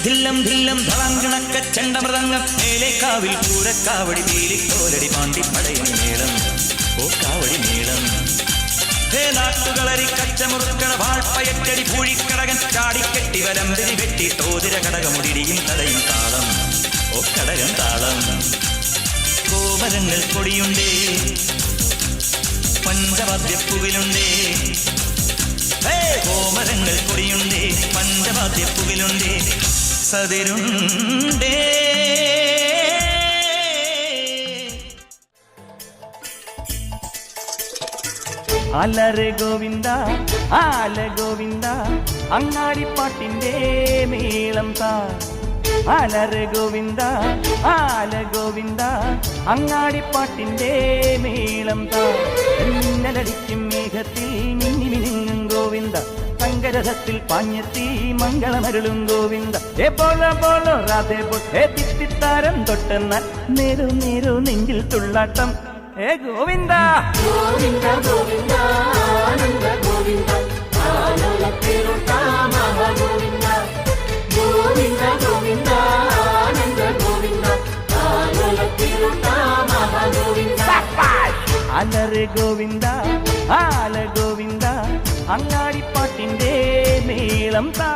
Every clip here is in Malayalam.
ധില്ലം ധില്ലം ധളങ്കിണക്ക ചെണ്ടമൃതങ്ങം മേലേക്കാവിൽ പൂരക്കാവടി പീലിക്കോലടി പാണ്ടിപ്പടയണി മേളം ഓ കാവടി മേളം ഹേ നാട്ടുകളരി കച്ചമുറുക്കണ വാൾപ്പയറ്റടി പൂഴിക്കടകൻ ചാടിക്കെട്ടി വലമ്പരി വെട്ടി തോതിര കടകമുടിയും തടയും താളം ഓ കടകൻ താളം കോമരങ്ങൾ കൊടിയുണ്ടേ പഞ്ചവാദ്യപ്പുവിലുണ്ടേ കോമരങ്ങൾ കൊടിയുണ്ടേ പഞ്ചവാദ്യപ്പുവിലുണ്ടേ സതിരുണ്ടേ അലരെ ഗോവിന്ദ ആല ഗോവിന്ദ അങ്ങാടിപ്പാട്ടിന്റെ മേളം താ അലരെ ഗോവിന്ദ ആല ഗോവിന്ദ അങ്ങാടിപ്പാട്ടിന്റെ മേളം താ ഇന്നലടിക്കും മേഘത്തിൽ മിന്നി മിനുങ്ങും ഗോവിന്ദ സങ്കരഥത്തിൽ പാഞ്ഞെത്തി മംഗളമരുളും ഗോവിന്ദ ഏ പോലോ പോലോ രാധേ പോൽ ഏ തിത്തിത്താരം തൊട്ടെന്നാൽ നേരു നേരു നെഞ്ചിൽ തുള്ളാട്ടം ഏ ഗോവിന്ദ ഗോവിന്ദ ഗോവിന്ദ ആനന്ദ ഗോവിന്ദ ആലോലത്തിരുട്ടാ മഹാഗോവിന്ദ ഗോവിന്ദ ഗോവിന്ദ ആനന്ദ ഗോവിന്ദ ആലോലത്തിരുട്ടാ മഹാഗോവിന്ദ അലറെ ഗോവിന്ദ ആല ഗോവിന്ദ അങ്ങാടിപ്പാട്ടിന്റെ മേളം താ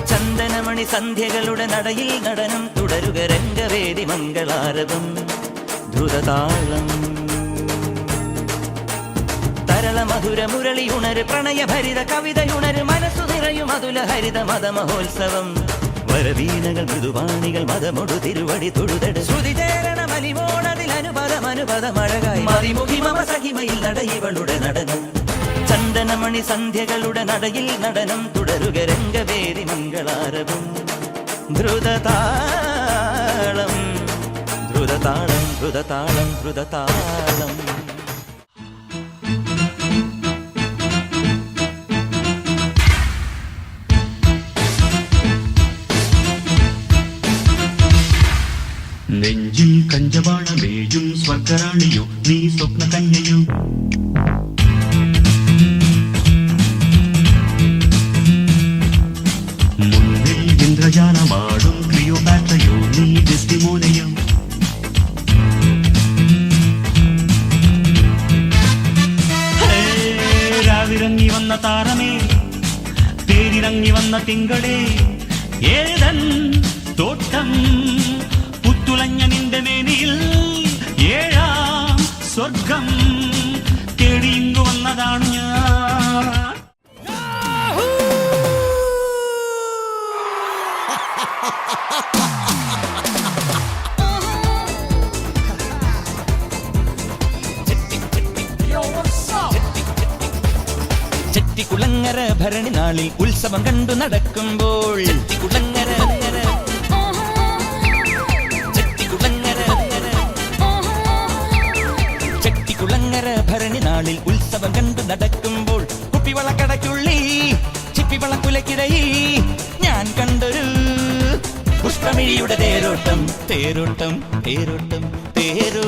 ചന്ദനമണി സന്ധ്യകളുടെ നടയിൽ നടനം തുടരുക രംഗവേദി മംഗളാരവം ദ്രുതതാളം തരള മധുര മുരളി ഉണര് പ്രണയഭരിത കവിതയുണര് മനസ്സു നിറയും അതുല ഹരിത മതമഹോത്സവം വരവീണകൾ മൃദുവാണികൾ മതമൊടു തിരുവടി തൊഴുതട് ശ്രുതിചേരണ മലിമോണതിൽ അനുപദമഴകായി മതിമുഖി മമ സഹിമയിൽ നടയിവളുടെ നടനം ചന്ദനമണി സന്ധ്യകളുടെ നടയിൽ നടനം തുടരുക രംഗവേദി മംഗളാരവം ദ്രുതതാളം ദ്രുതതാളം ദ്രുതതാളം ദ്രുതതാളം നെഞ്ചിൽ കഞ്ചവാണമേയും സ്വർഗറാണിയോ നീ സ്വപ്ന കന്യയോ മുന്നിൽ ഇന്ദ്രജാലമാടും ക്ലിയോപാട്രയോ നീ ഡെസ്റ്റിമോനയോ രാവിറങ്ങി വന്ന താരമേ തേരിറങ്ങി വന്ന തിങ്കളേ ഏതൻ തോട്ടം പുത്തുലഞ്ഞ നിന്റെ മേനിയിൽ ഏഴാം സ്വർഗം തേടിയിങ്ങു വന്നതാണ് ഞാൻ ചെട്ടിക്കുളങ്ങര ഭരണി നാളിൽ ഉത്സവം കണ്ടു നടക്കുമ്പോൾ ചെട്ടിക്കുളങ്ങര ഭരണി നാളിൽ ഉത്സവം കണ്ടു നടക്കുമ്പോൾ കുപ്പിവളക്കടയ്ക്കുള്ളി ചിപ്പിവളക്കുലക്കിടയിൽ ഞാൻ കണ്ടൊരു പുഷ്പമിഴിയുടെ തേരോട്ടം തേരോട്ടം തേരോട്ടം തേരോ